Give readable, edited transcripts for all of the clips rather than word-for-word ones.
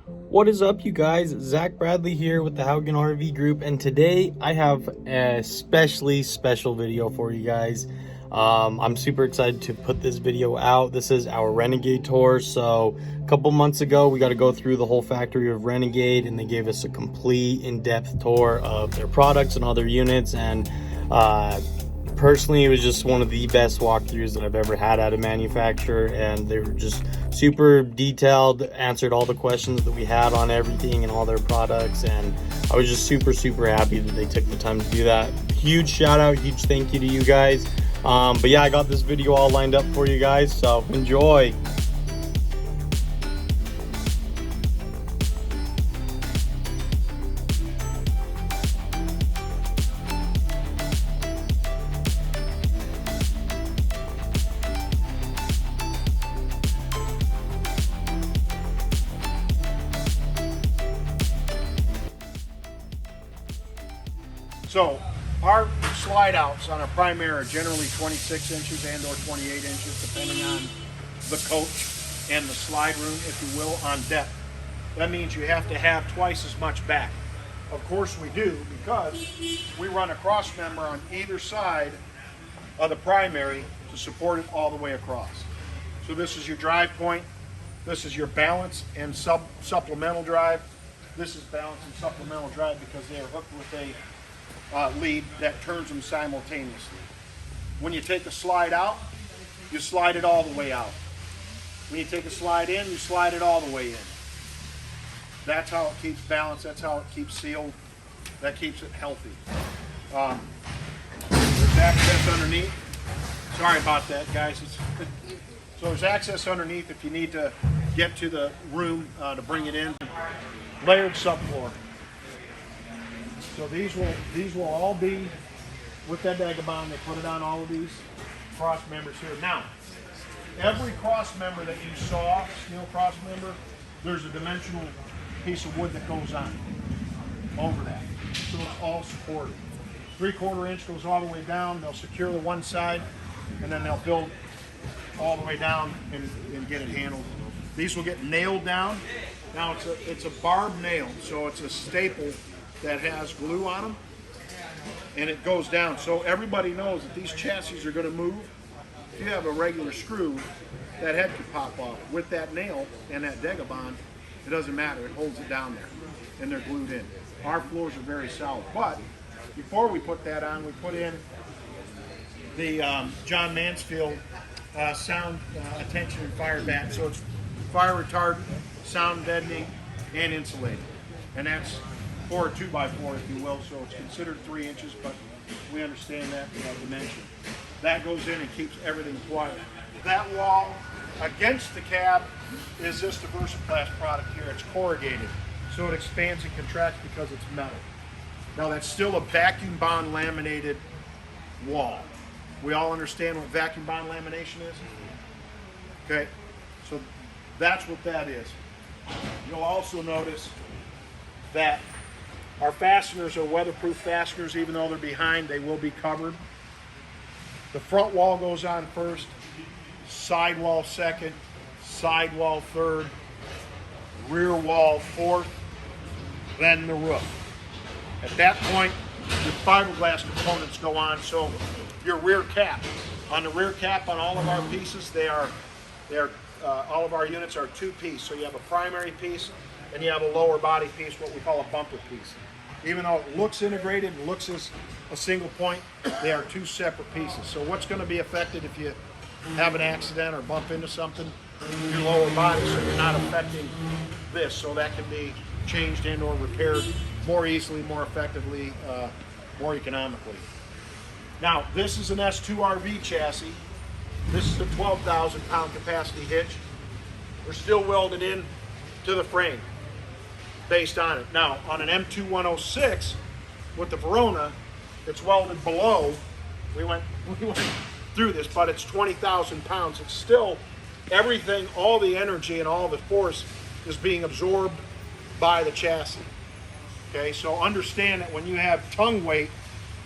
What is up, you guys? Zach Bradley here with the Haugen RV Group, and today I have a especially special video for you guys. I'm super excited to put this video out. This is our Renegade Tour. So a couple months ago, we got to go through the whole factory of Renegade, and they gave us a complete in-depth tour of their products and all their units. And personally, it was just one of the best walkthroughs that I've ever had at a manufacturer, and they were just super detailed, answered all the questions that we had on everything and all their products, and I was just super happy that they took the time to do that. Huge shout out, huge thank you to you guys. But yeah, I got this video all lined up for you guys, so enjoy. So our slide outs on our primary are generally 26 inches and or 28 inches, depending on the coach and the slide room, if you will, on depth. That means you have to have twice as much back. Of course we do, because we run a cross member on either side of the primary to support it all the way across. So this is your drive point, this is your balance and supplemental drive. This is balance and supplemental drive because they are hooked with a lead that turns them simultaneously. When you take a slide out, you slide it all the way out. When you take a slide in, you slide it all the way in. That's how it keeps balance, that's how it keeps sealed, that keeps it healthy. There's access underneath. Sorry about that, guys. So there's access underneath if you need to get to the room to bring it in. Layered subfloor. So these will all be with that Dagobond. They put it on all of these cross members here. Now, every cross member that you saw, steel cross member, there's a dimensional piece of wood that goes on over that. So it's all supported. 3/4 inch goes all the way down. They'll secure the one side, and then they'll build all the way down and get it handled. These will get nailed down. Now it's a barb nail, so it's a staple that has glue on them, and it goes down. So everybody knows that these chassis are going to move. If you have a regular screw, that head could pop off. With that nail and that Dagobond, it doesn't matter. It holds it down there, and they're glued in. Our floors are very solid. But before we put that on, we put in the John Mansfield sound attention and fire bat. So it's fire retardant, sound deadening, and insulating. And that's for a 2x4, if you will, so it's considered 3 inches, but we understand that dimension. That goes in and keeps everything quiet. That wall against the cab is this Diversiplast product here. It's corrugated, so it expands and contracts because it's metal. Now that's still a vacuum bond laminated wall. We all understand what vacuum bond lamination is? Okay, so that's what that is. You'll also notice that our fasteners are weatherproof fasteners. Even though they're behind, they will be covered. The front wall goes on first, sidewall second, sidewall third, rear wall fourth, then the roof. At that point, the fiberglass components go on. So your rear cap, on the rear cap on all of our pieces, all of our units are 2-piece. So you have a primary piece and you have a lower body piece, what we call a bumper piece. Even though it looks integrated and looks as a single point, they are 2 separate pieces. So what's going to be affected if you have an accident or bump into something? Your lower body, so you're not affecting this. So that can be changed and or repaired more easily, more effectively, more economically. Now, this is an S2rv chassis. This is a 12,000 pound capacity hitch. We're still welded in to the frame based on it. Now, on an M2106 with the Verona, it's welded below. We went through this, but it's 20,000 pounds. It's still everything, all the energy and all the force is being absorbed by the chassis. Okay, so understand that when you have tongue weight,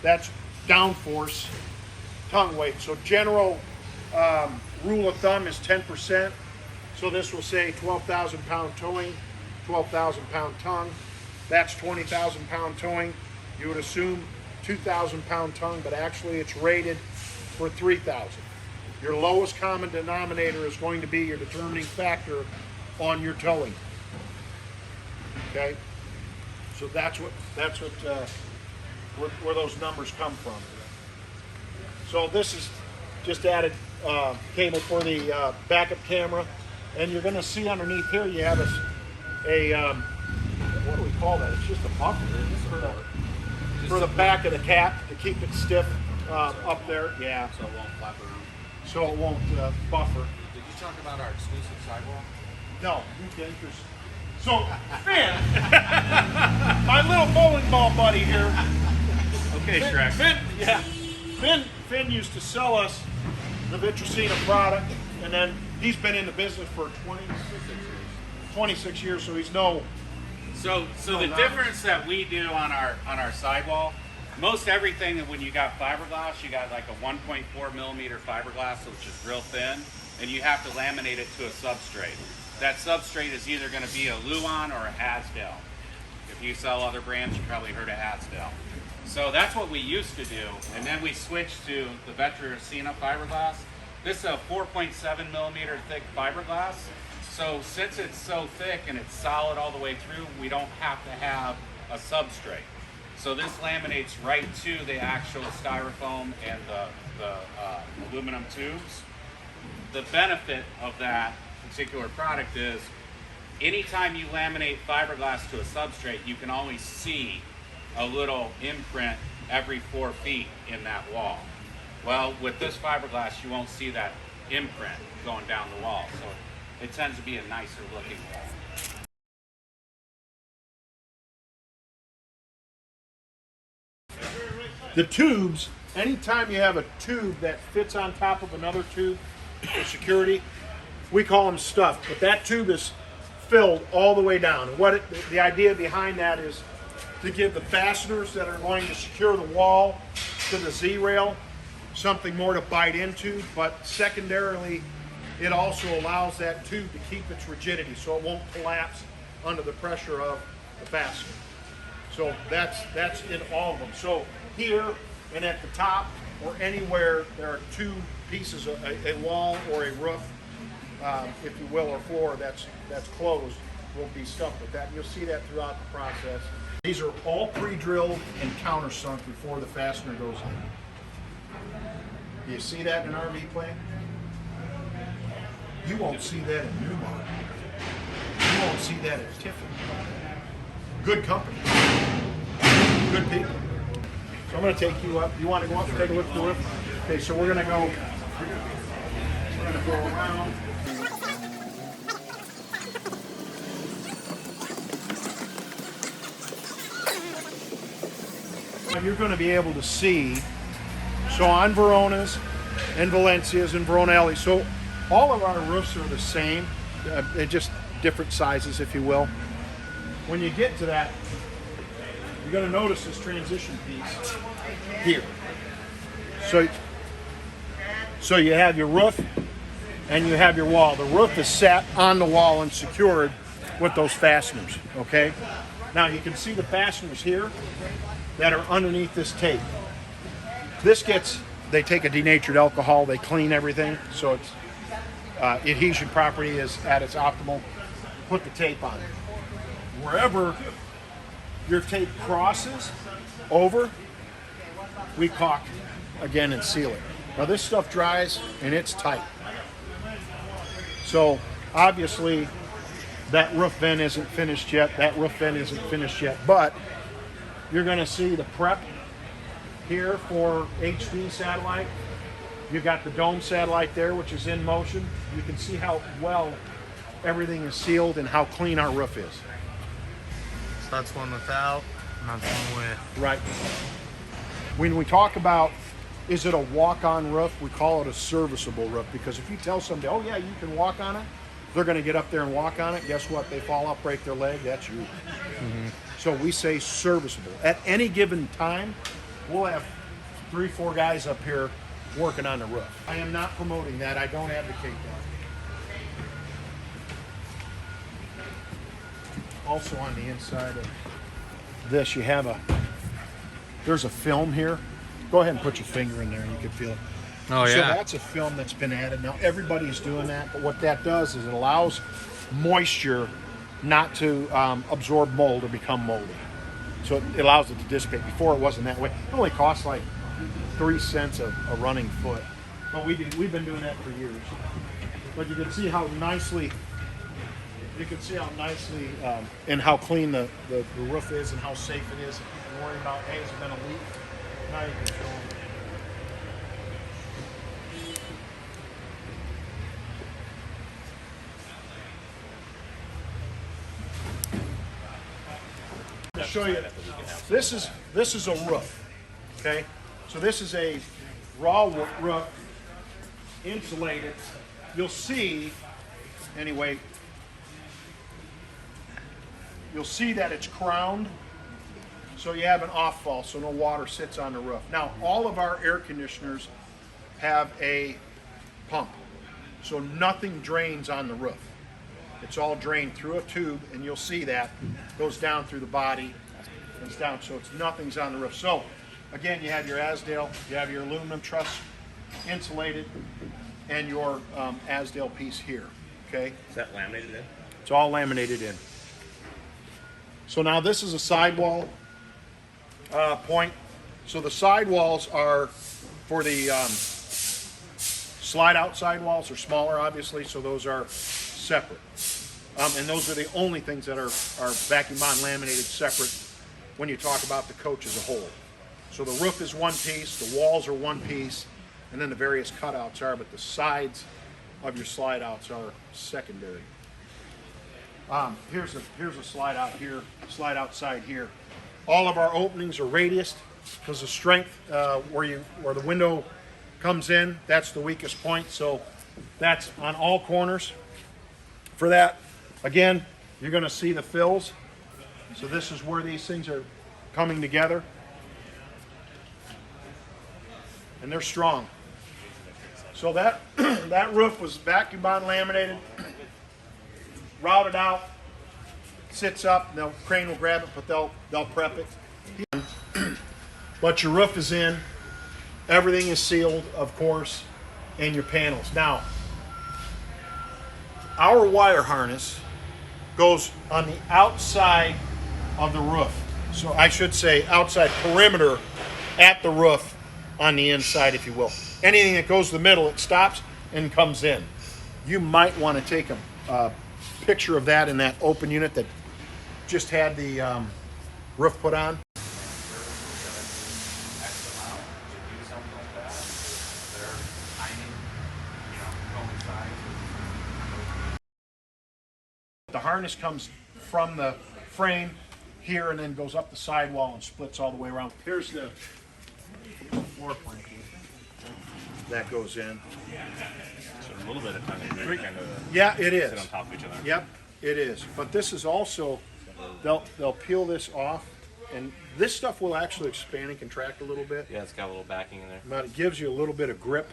that's downforce tongue weight. So general rule of thumb is 10%. So this will say 12,000 pound towing, 12,000 pound tongue. That's 20,000 pound towing. You would assume 2,000 pound tongue, but actually it's rated for 3,000. Your lowest common denominator is going to be your determining factor on your towing. Okay, so that's where those numbers come from. So this is just added cable for the backup camera, and you're going to see underneath here you have a what do we call that? It's just a buffer for the back of the cap to keep it stiff up there. Yeah. So it won't flap around. So it won't buffer. Did you talk about our exclusive sidewall? No, you can't. So Finn, my little bowling ball buddy here. Okay, Shrek. Finn used to sell us the Vitricina product, and then he's been in the business for 26 years, so he's So the difference that we do on our sidewall, most everything that when you got fiberglass, you got like a 1.4 millimeter fiberglass, which is real thin, and you have to laminate it to a substrate. That substrate is either going to be a Luan or a Hasdale. If you sell other brands, you probably heard of Hasdale. So that's what we used to do, and then we switched to the Veterinarian Fiberglass. This is a 4.7 millimeter thick fiberglass. So since it's so thick and it's solid all the way through, we don't have to have a substrate. So this laminates right to the actual styrofoam and the aluminum tubes. The benefit of that particular product is anytime you laminate fiberglass to a substrate, you can always see a little imprint every 4 feet in that wall. Well, with this fiberglass, you won't see that imprint going down the wall. So it tends to be a nicer looking wall. The tubes, anytime you have a tube that fits on top of another tube for security, we call them stuffed, but that tube is filled all the way down. And the idea behind that is to give the fasteners that are going to secure the wall to the Z-rail something more to bite into, but secondarily, it also allows that tube to keep its rigidity so it won't collapse under the pressure of the fastener. So that's in all of them. So here and at the top or anywhere there are two pieces, a wall or a roof, if you will, or floor that's closed will be stuffed with that. And you'll see that throughout the process. These are all pre-drilled and countersunk before the fastener goes in. Do you see that in an RV plant? You won't see that in Newmar. You won't see that at Tiffany. Good company. Good people. So I'm going to take you up. You want to go up and take a look at the roof? Okay, so we're going to go around. You're going to be able to see, so on Verona's and Valencia's and Verona Alley, so all of our roofs are the same, they're just different sizes, if you will. When you get to that, you're going to notice this transition piece here. So you have your roof and you have your wall. The roof is set on the wall and secured with those fasteners, okay? Now you can see the fasteners here that are underneath this tape. They take a denatured alcohol, they clean everything, so it's adhesion property is at its optimal. Put the tape on it. Wherever your tape crosses over, we caulk again and seal it. Now this stuff dries and it's tight. So obviously that roof vent isn't finished yet, but you're going to see the prep here for HD satellite. You've got the dome satellite there, which is in motion. You can see how well everything is sealed and how clean our roof is. So that's one without, and that's one with. Right. When we talk about, is it a walk-on roof, we call it a serviceable roof, because if you tell somebody, oh yeah, you can walk on it, they're going to get up there and walk on it. Guess what? They fall up, break their leg. That's you. Mm-hmm. So we say serviceable. At any given time, we'll have 3-4 guys up here working on the roof. I am not promoting that. I don't advocate that. Also on the inside of this, you have there's a film here. Go ahead and put your finger in there and you can feel it. Oh, So yeah. that's a film that's been added. Now everybody's doing that, but what that does is it allows moisture not to absorb mold or become moldy. So it allows it to dissipate. Before it wasn't that way. It only costs like 3 cents a running foot. But we've been doing that for years. But you can see how nicely, and how clean the roof is and how safe it is. If you worry about, hey, has there been a leak? Now you can show them. To show you, this is a roof, okay? So this is a raw roof, insulated. You'll see, anyway, you'll see that it's crowned, so you have an off-fall, so no water sits on the roof. Now, all of our air conditioners have a pump, so nothing drains on the roof. It's all drained through a tube, and you'll see that goes down through the body. It's down, so nothing's on the roof. So, again, you have your Azdel, you have your aluminum truss insulated, and your Azdel piece here. Okay. Is that laminated in? It's all laminated in. So now this is a sidewall point. So the sidewalls are for the slide-out sidewalls are smaller, obviously. So those are separate. And those are the only things that are vacuum bond laminated separate when you talk about the coach as a whole. So the roof is one piece, the walls are one piece, and then the various cutouts are, but the sides of your slide outs are secondary. Here's a slide out here, slide outside here. All of our openings are radiused because the strength where the window comes in, that's the weakest point. So that's on all corners. For that, again, you're going to see the fills. So this is where these things are coming together. And they're strong. So that that roof was vacuum bond laminated, routed out, sits up, the crane will grab it, but they'll prep it. But your roof is in, everything is sealed, of course, and your panels. Now, our wire harness goes on the outside of the roof. So I should say outside perimeter at the roof on the inside, if you will. Anything that goes to the middle, it stops and comes in. You might want to take a picture of that in that open unit that just had the roof put on. The harness comes from the frame here and then goes up the sidewall and splits all the way around. Here's the floor plank that goes in. So a little bit of time. Kind of Yeah, it is. sit on top of each other. Yep, it is. But this is also, they'll peel this off, and this stuff will actually expand and contract a little bit. Yeah, it's got a little backing in there. But it gives you a little bit of grip,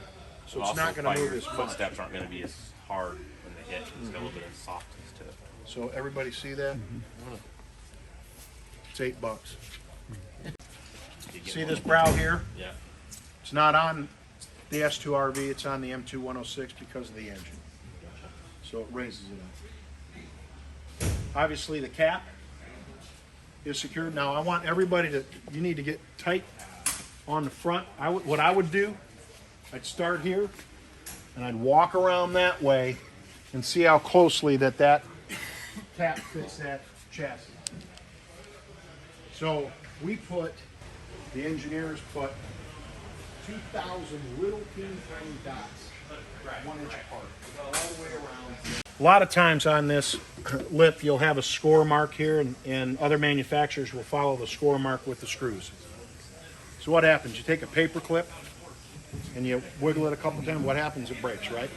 so it's Also, not going to move your as much. footsteps aren't going to be as hard when they hit. It's got a little bit of softness to it. So everybody see that? It's $8. See this brow here? Yeah. It's not on the S2rv, it's on the M2106 because of the engine. So it raises it up. Obviously the cap is secured. Now I want everybody to, you need to get tight on the front. What I would do, I'd start here and I'd walk around that way and see how closely that cap fits that chassis. So the engineers put 2,000 little teeny tiny dots, 1 inch apart, all the way around. A lot of times on this lip, you'll have a score mark here, and other manufacturers will follow the score mark with the screws. So what happens? You take a paper clip and you wiggle it a couple times. What happens? It breaks, right?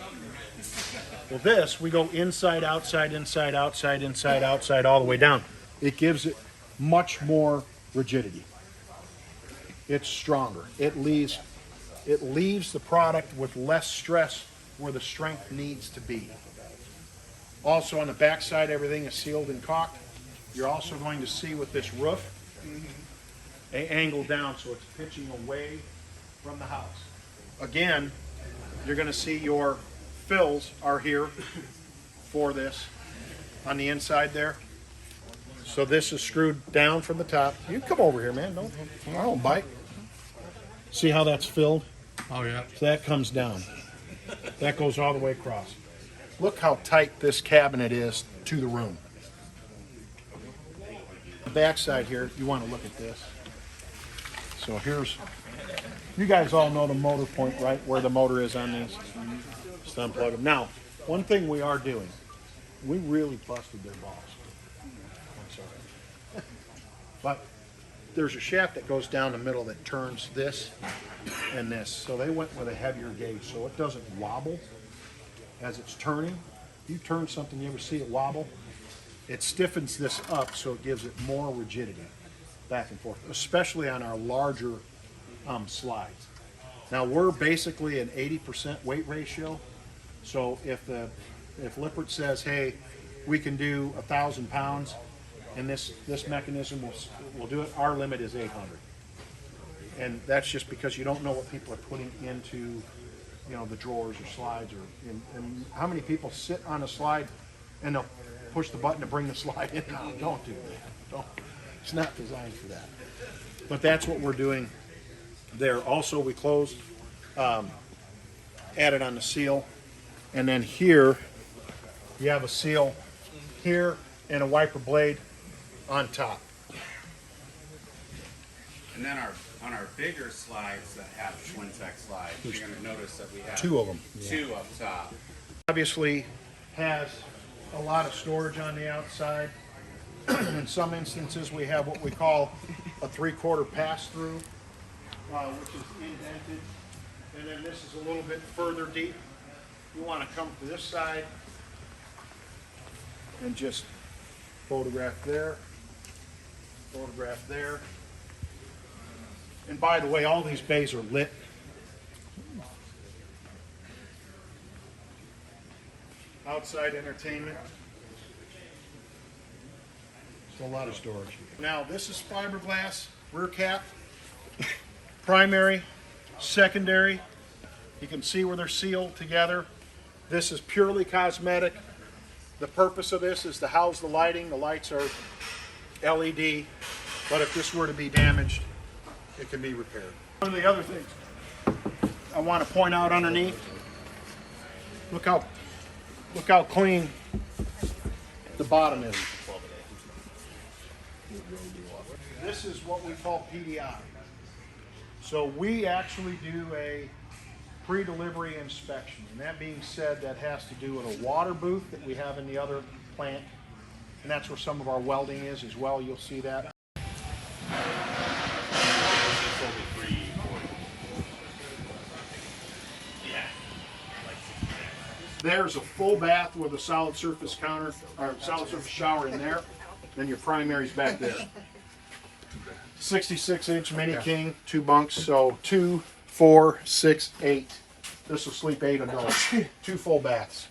Well, this, we go inside, outside, inside, outside, inside, outside, all the way down. It gives it much more rigidity. It's stronger. It leaves the product with less stress where the strength needs to be. Also on the back side, everything is sealed and caulked. You're also going to see with this roof, angled down so it's pitching away from the house. Again, you're going to see your fills are here for this on the inside there. So this is screwed down from the top. You can come over here, man. I don't bite. See how that's filled? Oh yeah. So that comes down. That goes all the way across. Look how tight this cabinet is to the room. The back side here, you want to look at this. So here's, you guys all know the motor point, right? Where the motor is on these. Just unplug them. Now, one thing we are doing, we really busted their balls. I'm sorry. But there's a shaft that goes down the middle that turns this and this. So they went with a heavier gauge so it doesn't wobble as it's turning. You turn something, you ever see it wobble? It stiffens this up so it gives it more rigidity back and forth, especially on our larger slides. Now we're basically an 80% weight ratio. So if Lippert says, hey, we can do 1,000 pounds and this mechanism will do it, our limit is 800. And that's just because you don't know what people are putting into, you know, the drawers or slides, or and how many people sit on a slide and they'll push the button to bring the slide in. No, don't do that. Don't. It's not designed for that. But that's what we're doing there. Also, we closed, added on the seal, and then here you have a seal here and a wiper blade on top. And then on our bigger slides that have twin tech slides, you're going to notice that we have Two of them. two up top. Obviously has a lot of storage on the outside. In some instances we have what we call a 3/4 pass-through, which is indented. And then this is a little bit further deep. You want to come to this side and just photograph there, photograph there. And by the way, all these bays are lit. Outside entertainment. Just a lot of storage. Now this is fiberglass rear cap. Primary, secondary. You can see where they're sealed together. This is purely cosmetic. The purpose of this is to house the lighting. The lights are LED, but if this were to be damaged, it can be repaired. One of the other things I want to point out underneath, look how clean the bottom is. This is what we call PDI. So we actually do a pre-delivery inspection. And that being said, that has to do with a water booth that we have in the other plant. And that's where some of our welding is as well. You'll see that. There's a full bath with a solid surface counter, or solid surface shower in there. Then your primary's back there. 66-inch mini king, 2 bunks, so 2, 4, 6, 8. This will sleep 8 adults. 2 full baths.